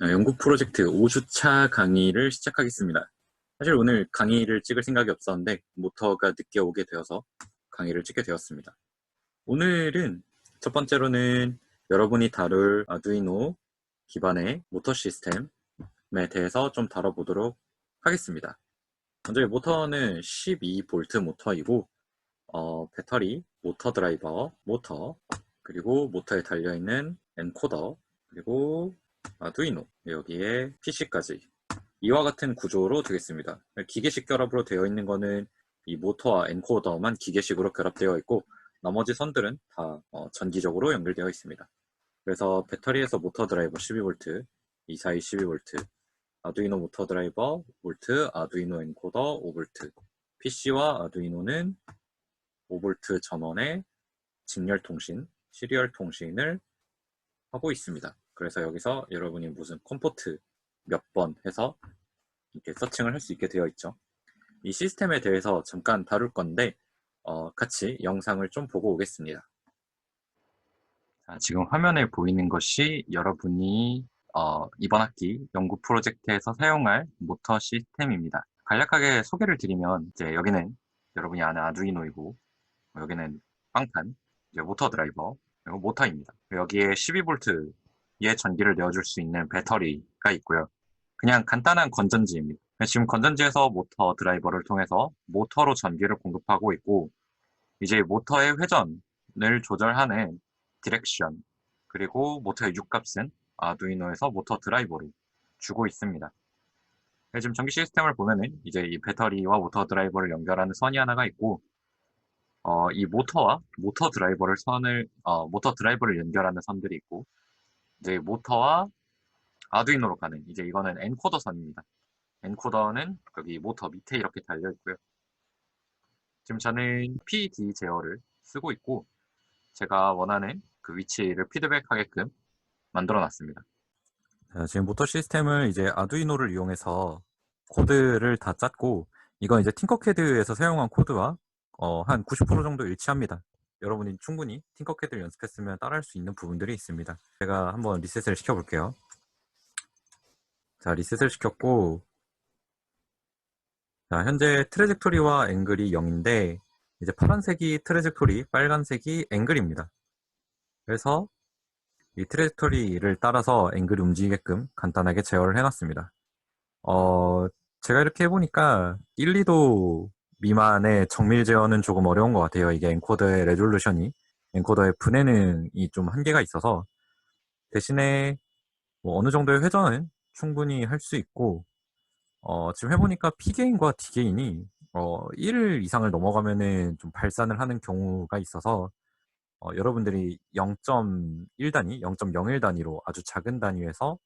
연구 프로젝트 5주차 강의를 시작하겠습니다. 사실 오늘 강의를 찍을 생각이 없었는데 모터가 늦게 오게 되어서 강의를 찍게 되었습니다. 오늘은 첫 번째로는 여러분이 다룰 아두이노 기반의 모터 시스템에 대해서 좀 다뤄보도록 하겠습니다. 먼저 이 모터는 12V 모터이고 배터리, 모터 드라이버, 모터, 그리고 모터에 달려있는 엔코더, 그리고 아두이노, 여기에 PC까지 이와 같은 구조로 되겠습니다. 기계식 결합으로 되어 있는 거는 이 모터와 엔코더만 기계식으로 결합되어 있고 나머지 선들은 다 전기적으로 연결되어 있습니다. 그래서 배터리에서 모터 드라이버 12V, 이 사이 12V, 아두이노 모터 드라이버 5V, 아두이노 엔코더 5V, PC와 아두이노는 5V 전원의 직렬 통신, 시리얼 통신을 하고 있습니다. 그래서 여기서 여러분이 무슨 컴포트 몇 번 해서 이렇게 서칭을 할 수 있게 되어 있죠. 이 시스템에 대해서 잠깐 다룰 건데 같이 영상을 좀 보고 오겠습니다. 자, 지금 화면에 보이는 것이 여러분이 이번 학기 연구 프로젝트에서 사용할 모터 시스템입니다. 간략하게 소개를 드리면 이제 여기는 여러분이 아는 아두이노이고 여기는 빵판, 이제 모터 드라이버, 그리고 모터입니다. 여기에 12V의 전기를 내어줄 수 있는 배터리가 있고요. 그냥 간단한 건전지입니다. 지금 건전지에서 모터 드라이버를 통해서 모터로 전기를 공급하고 있고, 이제 모터의 회전을 조절하는 디렉션, 그리고 모터의 육값은 아두이노에서 모터 드라이버로 주고 있습니다. 지금 전기 시스템을 보면은 이제 이 배터리와 모터 드라이버를 연결하는 선이 하나가 있고, 이 모터와 모터 드라이버를 연결하는 선들이 있고, 이제 모터와 아두이노로 가는, 이제 이거는 엔코더 선입니다. 엔코더는 여기 모터 밑에 이렇게 달려 있고요. 지금 저는 PD 제어를 쓰고 있고, 제가 원하는 그 위치를 피드백하게끔 만들어 놨습니다. 지금 모터 시스템을 이제 아두이노를 이용해서 코드를 다 짰고, 이건 이제 팅커캐드에서 사용한 코드와 한 90% 정도 일치합니다. 여러분이 충분히 팅커캐드를 연습했으면 따라할 수 있는 부분들이 있습니다. 제가 한번 리셋을 시켜볼게요. 자, 리셋을 시켰고, 자, 현재 트래젝토리와 앵글이 0인데, 이제 파란색이 트래젝토리, 빨간색이 앵글입니다. 그래서 이 트래젝토리를 따라서 앵글이 움직이게끔 간단하게 제어를 해놨습니다. 제가 이렇게 해보니까 1, 2도 미만의 정밀 제어는 조금 어려운 것 같아요. 이게 엔코더의 레졸루션이, 엔코더의 분해능이 좀 한계가 있어서 대신에 뭐 어느 정도의 회전은 충분히 할 수 있고, 지금 해보니까 P게인과 D게인이 1 이상을 넘어가면은 좀 발산을 하는 경우가 있어서 여러분들이 0.1단위, 0.01 단위로 아주 작은 단위에서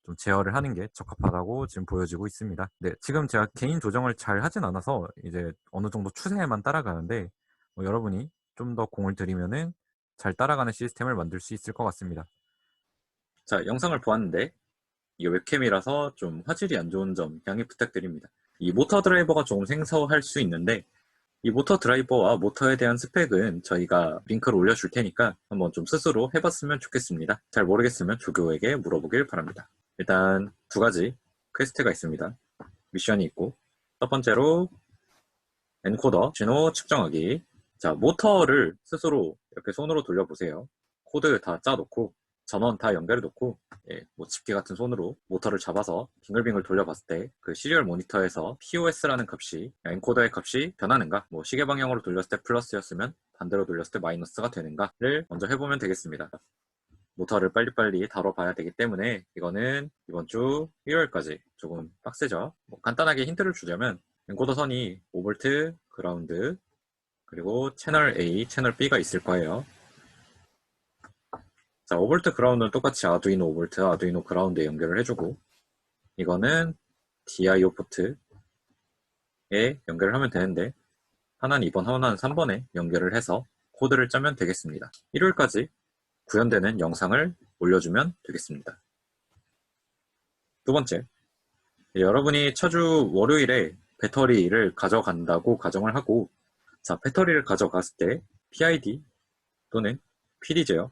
좀 제어를 하는 게 적합하다고 지금 보여지고 있습니다. 네, 지금 제가 개인 조정을 잘 하진 않아서 이제 어느 정도 추세에만 따라가는데 여러분이 좀 더 공을 들이면은 잘 따라가는 시스템을 만들 수 있을 것 같습니다. 자, 영상을 보았는데 이게 웹캠이라서 좀 화질이 안 좋은 점 양해 부탁드립니다. 이 모터 드라이버가 조금 생소할 수 있는데 이 모터 드라이버와 모터에 대한 스펙은 저희가 링크를 올려줄 테니까 한번 좀 스스로 해봤으면 좋겠습니다. 잘 모르겠으면 조교에게 물어보길 바랍니다. 일단 두 가지 퀘스트가 있습니다. 미션이 있고, 첫 번째로 엔코더 진호 측정하기. 자, 모터를 스스로 이렇게 손으로 돌려보세요. 코드 다 짜놓고 전원 다 연결해 놓고 뭐 집게 같은 손으로 모터를 잡아서 빙글빙글 돌려봤을 때 그 시리얼 모니터에서 POS라는 값이, 엔코더의 값이 변하는가, 뭐 시계 방향으로 돌렸을 때 플러스였으면 반대로 돌렸을 때 마이너스가 되는가를 먼저 해보면 되겠습니다. 모터를 빨리빨리 다뤄봐야 되기 때문에 이거는 이번 주 일요일까지 조금 빡세죠. 뭐 간단하게 힌트를 주자면 엔코더 선이 5V 그라운드, 그리고 채널 A, 채널 B가 있을 거예요. 자, 5V 그라운드는 똑같이 아두이노 5V, 아두이노 그라운드에 연결을 해주고, 이거는 DIO 포트에 연결을 하면 되는데, 하나는 2번, 하나는 3번에 연결을 해서 코드를 짜면 되겠습니다. 일요일까지 구현되는 영상을 올려주면 되겠습니다. 두 번째, 여러분이 차주 월요일에 배터리를 가져간다고 가정을 하고, 자, 배터리를 가져갔을 때 PID 또는 PD 제어로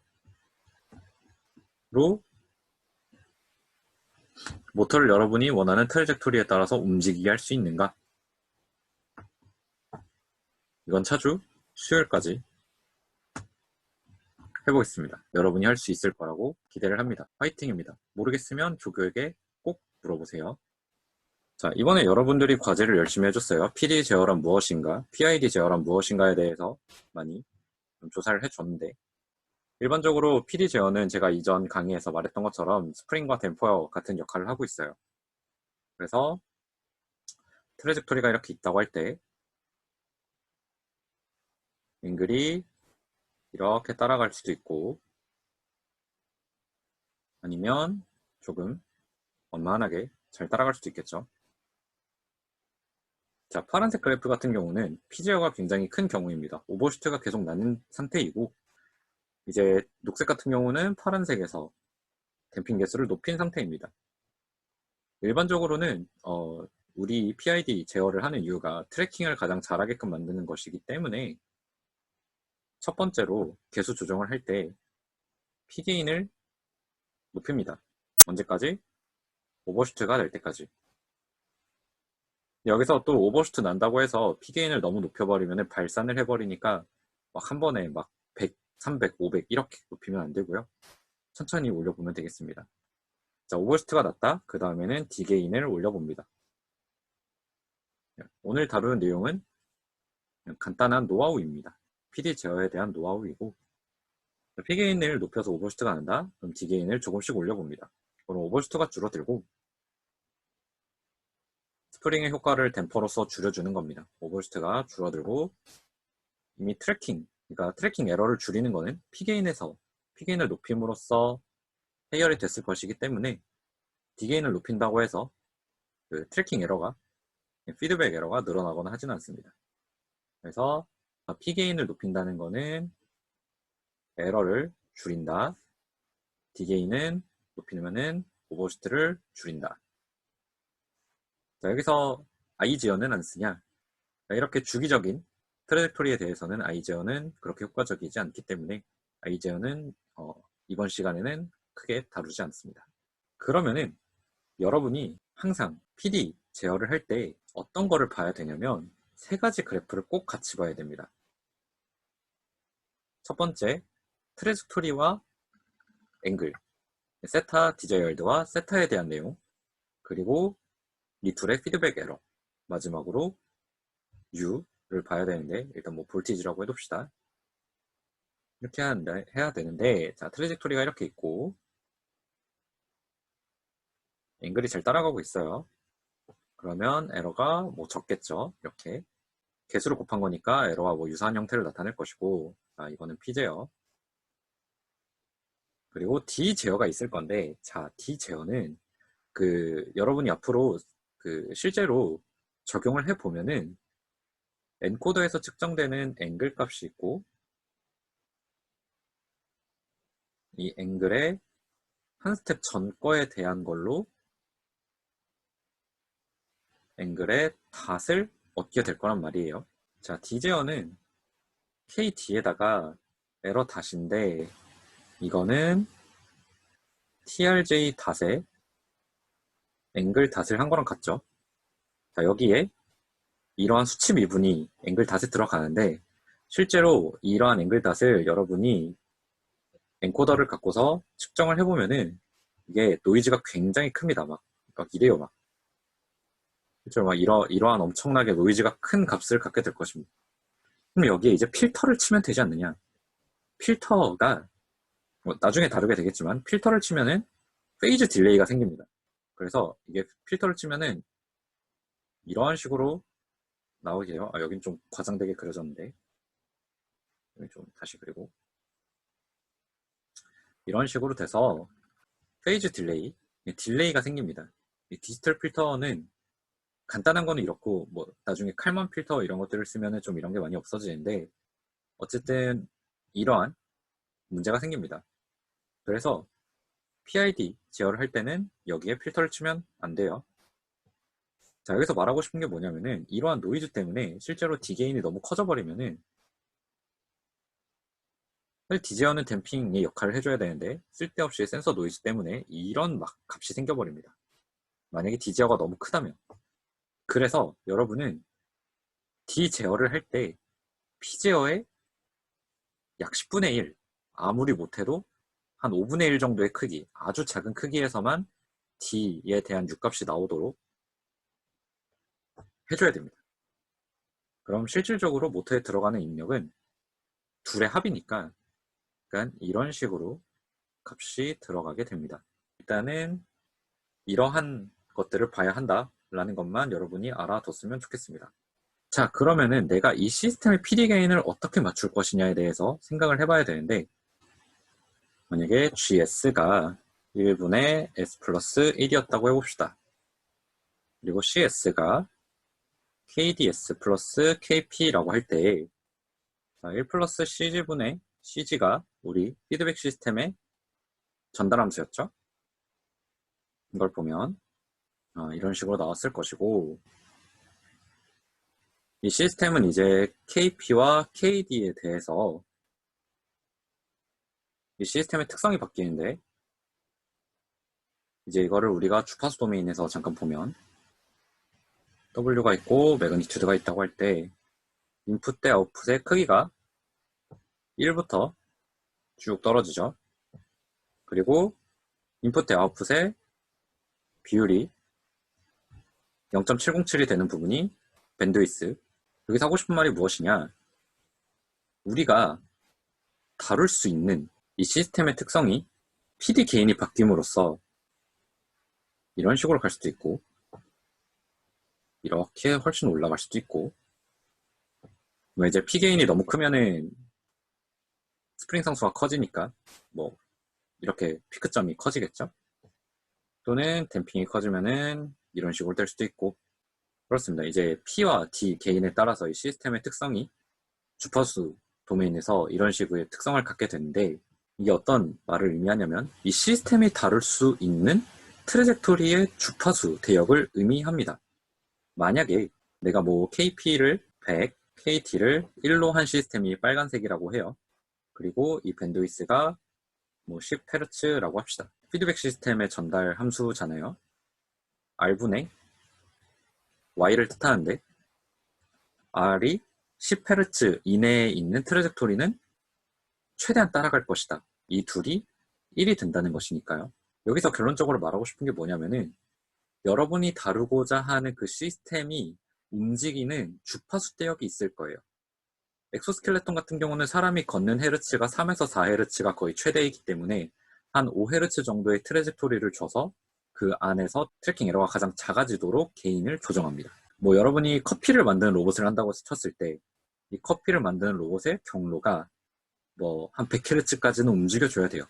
모터를 여러분이 원하는 트래젝토리에 따라서 움직이게 할 수 있는가? 이건 차주 수요일까지 해보겠습니다. 여러분이 할 수 있을 거라고 기대를 합니다. 화이팅입니다. 모르겠으면 조교에게 꼭 물어보세요. 자, 이번에 여러분들이 과제를 열심히 해줬어요. PD 제어란 무엇인가, PID 제어란 무엇인가에 대해서 많이 좀 조사를 해줬는데, 일반적으로 PD 제어는 제가 이전 강의에서 말했던 것처럼 스프링과 댐퍼 같은 역할을 하고 있어요. 그래서 트래젝토리가 이렇게 있다고 할 때 앵글이 이렇게 따라갈 수도 있고, 아니면 조금 원만하게 잘 따라갈 수도 있겠죠. 자, 파란색 그래프 같은 경우는 피제어가 굉장히 큰 경우입니다. 오버슈트가 계속 나는 상태이고, 이제 녹색 같은 경우는 파란색에서 댐핑 개수를 높인 상태입니다. 일반적으로는 우리 PID 제어를 하는 이유가 트래킹을 가장 잘하게끔 만드는 것이기 때문에 첫 번째로 개수 조정을 할 때 P게인을 높입니다. 언제까지? 오버슈트가 날 때까지. 여기서 또 오버슈트 난다고 해서 P게인을 너무 높여버리면 발산을 해버리니까 막 한 번에 막 100, 300, 500 이렇게 높이면 안 되고요. 천천히 올려보면 되겠습니다. 자, 오버슈트가 났다. 그 다음에는 D게인을 올려봅니다. 오늘 다루는 내용은 간단한 노하우입니다. PD 제어에 대한 노하우이고, P게인을 높여서 오버슈트가 난다. 그럼 D게인을 조금씩 올려봅니다. 그럼 오버슈트가 줄어들고 스프링의 효과를 댐퍼로서 줄여주는 겁니다. 오버슈트가 줄어들고 이미 그러니까 트래킹 에러를 줄이는 거는 P게인을 높임으로써 해결이 됐을 것이기 때문에 D게인을 높인다고 해서 그 트래킹 에러가, 피드백 에러가 늘어나거나 하지는 않습니다. 그래서 P게인을 높인다는 거는 에러를 줄인다. D게인은 높이면은 오버슈트를 줄인다. 자, 여기서 I제어는 안 쓰냐? 이렇게 주기적인 트래젝토리에 대해서는 I제어는 그렇게 효과적이지 않기 때문에 I제어는 이번 시간에는 크게 다루지 않습니다. 그러면은 여러분이 항상 PD 제어를 할 때 어떤 거를 봐야 되냐면 세 가지 그래프를 꼭 같이 봐야 됩니다. 첫 번째, 트래젝토리와 앵글, 세타 디자이얼드와 세타에 대한 내용, 그리고 리툴의 피드백 에러, 마지막으로 U를 봐야 되는데 일단 뭐 볼티지라고 해둡시다. 이렇게 해야 되는데, 자, 트래젝토리가 이렇게 있고 앵글이 잘 따라가고 있어요. 그러면 에러가 뭐 적겠죠. 이렇게 개수를 곱한 거니까 에러와 뭐 유사한 형태를 나타낼 것이고, 자, 이거는 P제어. 그리고 D 제어가 있을 건데, 자, D 제어는 여러분이 앞으로 실제로 적용을 해 보면은 엔코더에서 측정되는 앵글 값이 있고, 이 앵글의 한 스텝 전 거에 대한 걸로 앵글의 닷을 얻게 될 거란 말이에요. 자, D제어는 KD에다가 에러 닷인데, 이거는 TRJ 닷에 앵글 닷을 한 거랑 같죠. 자, 여기에 이러한 수치 미분이 앵글 닷에 들어가는데, 실제로 이러한 앵글 닷을 여러분이 엔코더를 갖고서 측정을 해보면은 이게 노이즈가 굉장히 큽니다. 막 이래요. 막 실제로 막 이러한 엄청나게 노이즈가 큰 값을 갖게 될 것입니다. 그럼 여기에 이제 필터를 치면 되지 않느냐? 필터가 뭐 나중에 다루게 되겠지만 필터를 치면은 페이즈 딜레이가 생깁니다. 그래서 이게 필터를 치면은 이러한 식으로 나오게요. 아, 여긴 좀 과장되게 그려졌는데 여기 좀 다시 그리고 이런 식으로 돼서 페이즈 딜레이가 생깁니다. 이 디지털 필터는 간단한 거는 이렇고, 뭐 나중에 칼만 필터 이런 것들을 쓰면은 좀 이런 게 많이 없어지는데, 어쨌든 이러한 문제가 생깁니다. 그래서 PID 제어를 할 때는 여기에 필터를 치면 안 돼요. 자, 여기서 말하고 싶은 게 뭐냐면은 이러한 노이즈 때문에 실제로 D게인이 너무 커져버리면은, 사실 D제어는 댐핑의 역할을 해줘야 되는데 쓸데없이 센서 노이즈 때문에 이런 막 값이 생겨버립니다. 만약에 D 제어가 너무 크다면. 그래서 여러분은 D 제어를 할 때 P 제어의 약 10분의 1, 아무리 못해도 한 5분의 1 정도의 크기, 아주 작은 크기에서만 D에 대한 U값이 나오도록 해줘야 됩니다. 그럼 실질적으로 모터에 들어가는 입력은 둘의 합이니까 약간 이런 식으로 값이 들어가게 됩니다. 일단은 이러한 것들을 봐야 한다라는 것만 여러분이 알아뒀으면 좋겠습니다. 자, 그러면은 내가 이 시스템의 PD 게인을 어떻게 맞출 것이냐에 대해서 생각을 해봐야 되는데, 만약에 GS가 1분의 S 플러스 1이었다고 해봅시다. 그리고 CS가 KDS 플러스 KP라고 할 때, 1 플러스 CG분의 CG가 우리 피드백 시스템의 전달함수였죠? 이걸 보면 이런 식으로 나왔을 것이고, 이 시스템은 이제 KP와 KD에 대해서 이 시스템의 특성이 바뀌는데, 이제 이거를 우리가 주파수 도메인에서 잠깐 보면 W가 있고 매그니튜드가 있다고 할 때 인풋 대 아웃풋의 크기가 1부터 쭉 떨어지죠. 그리고 인풋 대 아웃풋의 비율이 0.707이 되는 부분이 밴드위스. 여기서 하고 싶은 말이 무엇이냐, 우리가 다룰 수 있는 이 시스템의 특성이 PD 게인이 바뀜으로써 이런 식으로 갈 수도 있고, 이렇게 훨씬 올라갈 수도 있고, 뭐 이제 P 게인이 너무 크면은 스프링 상수가 커지니까 뭐 이렇게 피크점이 커지겠죠. 또는 댐핑이 커지면은 이런 식으로 될 수도 있고, 그렇습니다. 이제 P와 D 게인에 따라서 이 시스템의 특성이 주파수 도메인에서 이런 식의 특성을 갖게 되는데, 이게 어떤 말을 의미하냐면 이 시스템이 다룰 수 있는 트래젝토리의 주파수 대역을 의미합니다. 만약에 내가 뭐 KP를 100, KT를 1로 한 시스템이 빨간색이라고 해요. 그리고 이 밴드위스가 뭐 10Hz라고 합시다. 피드백 시스템의 전달 함수잖아요. R분의 Y를 뜻하는데, R이 10Hz 이내에 있는 트래젝토리는 최대한 따라갈 것이다. 이 둘이 1이 된다는 것이니까요. 여기서 결론적으로 말하고 싶은 게 뭐냐면은, 여러분이 다루고자 하는 그 시스템이 움직이는 주파수 대역이 있을 거예요. 엑소스켈레톤 같은 경우는 사람이 걷는 헤르츠가 3에서 4헤르츠가 거의 최대이기 때문에 한 5헤르츠 정도의 트래젝토리를 줘서 그 안에서 트래킹 에러가 가장 작아지도록 게인을 조정합니다. 뭐 여러분이 커피를 만드는 로봇을 한다고 쳤을 때 이 커피를 만드는 로봇의 경로가 뭐 한 100Hz까지는 움직여줘야 돼요.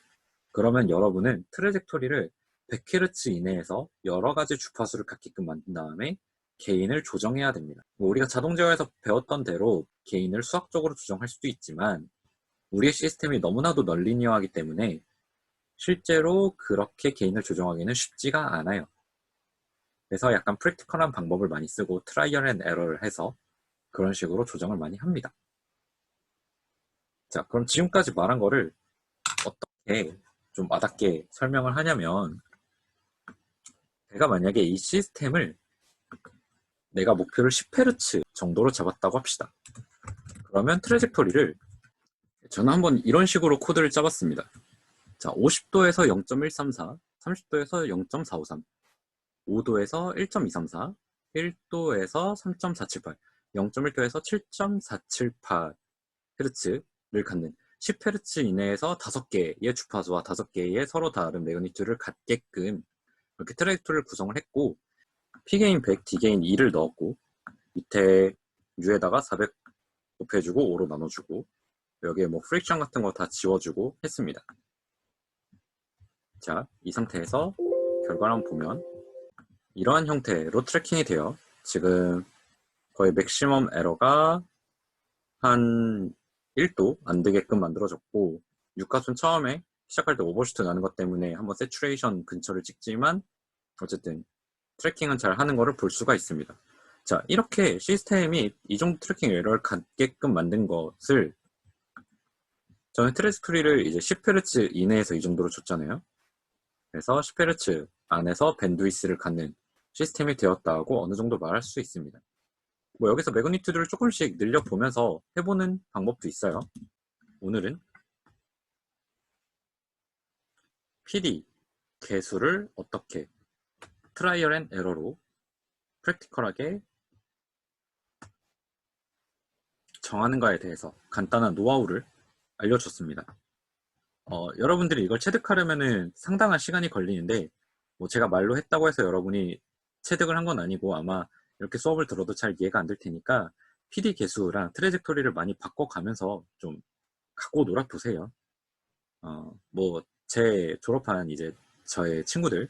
그러면 여러분은 트래젝토리를 100Hz 이내에서 여러 가지 주파수를 갖게끔 만든 다음에 게인을 조정해야 됩니다. 뭐 우리가 자동 제어에서 배웠던 대로 게인을 수학적으로 조정할 수도 있지만 우리의 시스템이 너무나도 널리니어하기 때문에 실제로 그렇게 게인을 조정하기는 쉽지가 않아요. 그래서 약간 프랙티컬한 방법을 많이 쓰고 트라이얼 앤 에러를 해서 그런 식으로 조정을 많이 합니다. 자, 그럼 지금까지 말한 거를 어떻게 좀 와닿게 설명을 하냐면, 내가 만약에 이 시스템을 내가 목표를 10Hz 정도로 잡았다고 합시다. 그러면 트래젝토리를 저는 한번 이런 식으로 코드를 짜봤습니다. 자, 50도에서 0.134, 30도에서 0.453, 5도에서 1.234, 1도에서 3.478, 0.1도에서 7.478Hz를 갖는 10Hz 이내에서 5개의 주파수와 5개의 서로 다른 매그니튜드를 갖게끔 이렇게 트래젝토리를 구성을 했고, P게인 100, D게인 2를 넣었고, 밑에 U에다가 400 곱해주고 5로 나눠주고, 여기에 뭐 프릭션 같은 거 다 지워주고 했습니다. 자, 이 상태에서 결과를 한번 보면 이러한 형태로 트래킹이 돼요. 지금 거의 맥시멈 에러가 한 1도 안 되게끔 만들어졌고, 육값은 처음에 시작할 때 오버슈트 나는 것 때문에 한번 세츄레이션 근처를 찍지만 어쨌든 트래킹은 잘 하는 거를 볼 수가 있습니다. 자, 이렇게 시스템이 이 정도 트래킹 에러를 갖게끔 만든 것을 저는 트래젝토리를 이제 10Hz 이내에서 이 정도로 줬잖아요. 그래서 10Hz 안에서 밴드위스를 갖는 시스템이 되었다고 어느 정도 말할 수 있습니다. 뭐 여기서 매그니튜드를 조금씩 늘려보면서 해보는 방법도 있어요. 오늘은 PD 개수를 어떻게 트라이얼 앤 에러로 프랙티컬하게 정하는가에 대해서 간단한 노하우를 알려줬습니다. 여러분들이 이걸 체득하려면 상당한 시간이 걸리는데 뭐 제가 말로 했다고 해서 여러분이 체득을 한 건 아니고 아마 이렇게 수업을 들어도 잘 이해가 안 될 테니까 PD 개수랑 트레젝토리를 많이 바꿔가면서 좀 갖고 놀아보세요. 뭐 제 졸업한 이제 저의 친구들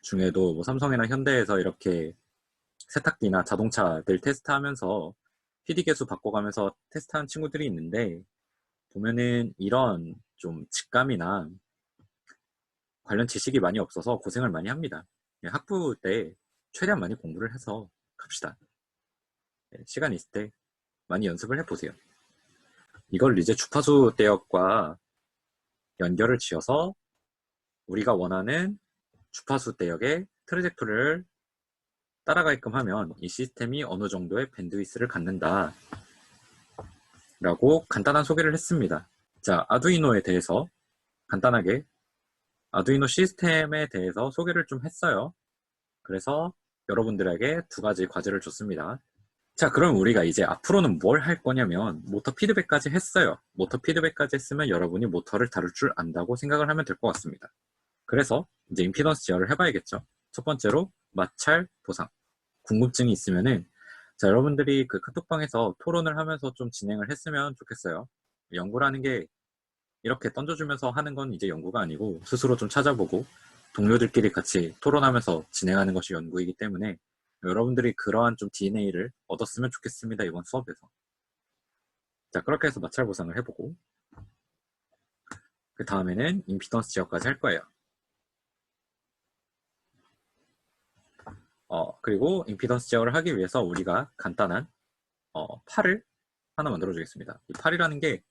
중에도 뭐 삼성이나 현대에서 이렇게 세탁기나 자동차들 테스트하면서 PD 개수 바꿔가면서 테스트한 친구들이 있는데 보면은 이런 좀 직감이나 관련 지식이 많이 없어서 고생을 많이 합니다. 학부 때 최대한 많이 공부를 해서 갑시다. 시간 있을 때 많이 연습을 해보세요. 이걸 이제 주파수 대역과 연결을 지어서 우리가 원하는 주파수 대역의 트레젝토리를 따라가게끔 하면 이 시스템이 어느 정도의 밴드위스를 갖는다 라고 간단한 소개를 했습니다. 자, 아두이노에 대해서 간단하게 아두이노 시스템에 대해서 소개를 좀 했어요. 그래서 여러분들에게 두 가지 과제를 줬습니다. 자, 그럼 우리가 이제 앞으로는 뭘 할 거냐면 모터 피드백까지 했어요. 모터 피드백까지 했으면 여러분이 모터를 다룰 줄 안다고 생각을 하면 될 것 같습니다. 그래서 이제 임피던스 제어를 해봐야겠죠. 첫 번째로 마찰 보상. 궁금증이 있으면은 자, 여러분들이 그 카톡방에서 토론을 하면서 좀 진행을 했으면 좋겠어요. 연구라는 게 이렇게 던져주면서 하는 건 이제 연구가 아니고 스스로 좀 찾아보고 동료들끼리 같이 토론하면서 진행하는 것이 연구이기 때문에 여러분들이 그러한 좀 DNA를 얻었으면 좋겠습니다. 이번 수업에서. 자, 그렇게 해서 마찰 보상을 해보고 그 다음에는 임피던스 제어까지 할 거예요. 그리고 임피던스 제어를 하기 위해서 우리가 간단한 팔을 하나 만들어 주겠습니다. 이 팔이라는 게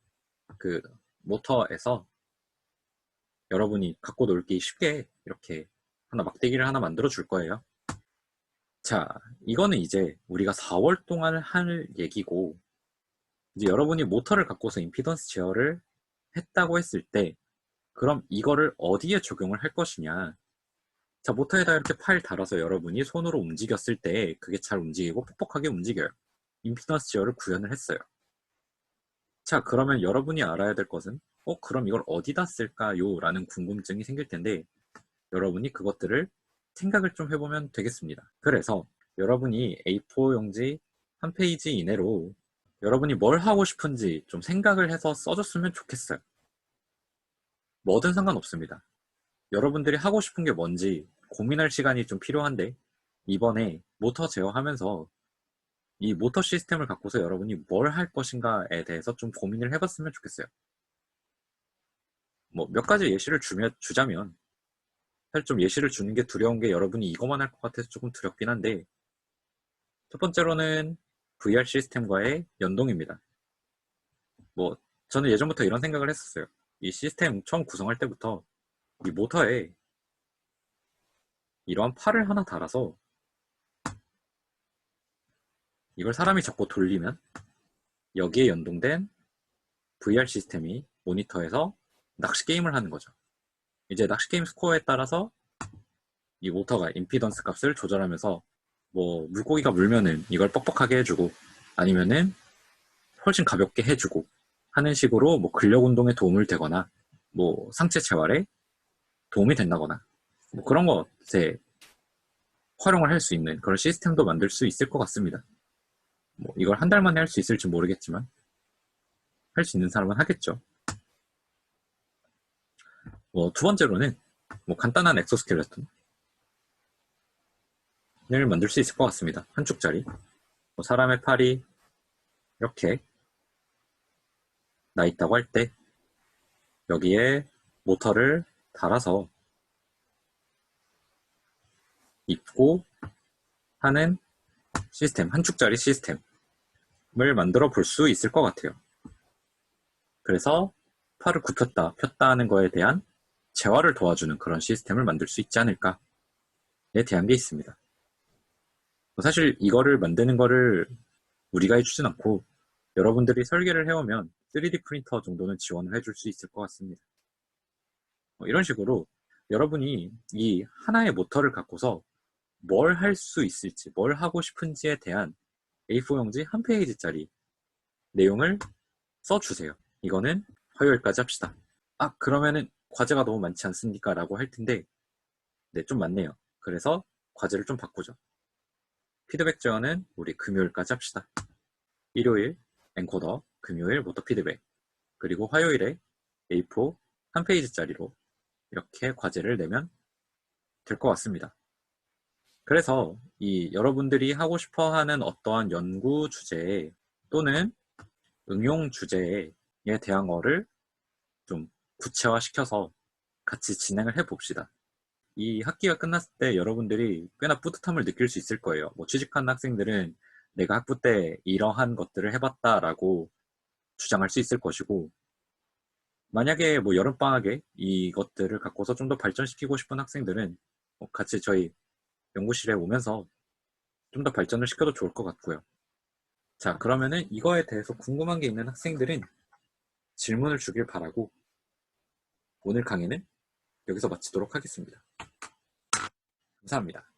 그 모터에서 여러분이 갖고 놀기 쉽게 이렇게 하나 막대기를 하나 만들어 줄 거예요. 자, 이거는 이제 우리가 4월 동안 할 얘기고 이제 여러분이 모터를 갖고서 임피던스 제어를 했다고 했을 때 그럼 이거를 어디에 적용을 할 것이냐. 자, 모터에다 이렇게 파일 달아서 여러분이 손으로 움직였을 때 그게 잘 움직이고 퍽퍽하게 움직여요. 임피던스 제어를 구현을 했어요. 자, 그러면 여러분이 알아야 될 것은 그럼 이걸 어디다 쓸까요? 라는 궁금증이 생길 텐데 여러분이 그것들을 생각을 좀 해보면 되겠습니다. 그래서 여러분이 A4 용지 한 페이지 이내로 여러분이 뭘 하고 싶은지 좀 생각을 해서 써줬으면 좋겠어요. 뭐든 상관없습니다. 여러분들이 하고 싶은 게 뭔지 고민할 시간이 좀 필요한데 이번에 모터 제어하면서 이 모터 시스템을 갖고서 여러분이 뭘 할 것인가에 대해서 좀 고민을 해봤으면 좋겠어요. 뭐 몇 가지 예시를 주자면 사실 좀 예시를 주는 게 두려운 게 여러분이 이것만 할 것 같아서 조금 두렵긴 한데 첫 번째로는 VR 시스템과의 연동입니다. 뭐 저는 예전부터 이런 생각을 했었어요. 이 시스템 처음 구성할 때부터 이 모터에 이러한 팔을 하나 달아서 이걸 사람이 잡고 돌리면 여기에 연동된 VR 시스템이 모니터에서 낚시 게임을 하는 거죠. 이제 낚시 게임 스코어에 따라서 이 모터가 임피던스 값을 조절하면서 뭐 물고기가 물면은 이걸 뻑뻑하게 해주고 아니면은 훨씬 가볍게 해주고 하는 식으로 뭐 근력 운동에 도움을 되거나 뭐 상체 재활에 도움이 된다거나 뭐 그런 것에 활용을 할 수 있는 그런 시스템도 만들 수 있을 것 같습니다. 뭐 이걸 한 달 만에 할 수 있을지 모르겠지만 할 수 있는 사람은 하겠죠. 뭐 두 번째로는 뭐 간단한 엑소스켈레톤을 만들 수 있을 것 같습니다. 한 쪽짜리. 뭐 사람의 팔이 이렇게 나 있다고 할 때 여기에 모터를 달아서 입고 하는 시스템, 한 축짜리 시스템을 만들어 볼 수 있을 것 같아요. 그래서 팔을 굽혔다, 폈다 하는 거에 대한 재활을 도와주는 그런 시스템을 만들 수 있지 않을까에 대한 게 있습니다. 사실 이거를 만드는 거를 우리가 해주진 않고 여러분들이 설계를 해오면 3D 프린터 정도는 지원을 해줄 수 있을 것 같습니다. 이런 식으로 여러분이 이 하나의 모터를 갖고서 뭘 할 수 있을지, 뭘 하고 싶은지에 대한 A4 용지 한 페이지짜리 내용을 써주세요. 이거는 화요일까지 합시다. 그러면은 과제가 너무 많지 않습니까? 라고 할 텐데, 네, 좀 많네요. 그래서 과제를 좀 바꾸죠. 피드백 지원은 우리 금요일까지 합시다. 일요일 엔코더, 금요일 모터 피드백, 그리고 화요일에 A4 한 페이지짜리로 이렇게 과제를 내면 될 것 같습니다. 그래서 이 여러분들이 하고 싶어 하는 어떠한 연구 주제 또는 응용 주제에 대한 거를 좀 구체화시켜서 같이 진행을 해봅시다. 이 학기가 끝났을 때 여러분들이 꽤나 뿌듯함을 느낄 수 있을 거예요. 취직한 학생들은 내가 학부 때 이러한 것들을 해봤다라고 주장할 수 있을 것이고, 만약에 여름방학에 이것들을 갖고서 좀 더 발전시키고 싶은 학생들은 같이 저희 연구실에 오면서 좀 더 발전을 시켜도 좋을 것 같고요. 자, 그러면은 이거에 대해서 궁금한 게 있는 학생들은 질문을 주길 바라고 오늘 강의는 여기서 마치도록 하겠습니다. 감사합니다.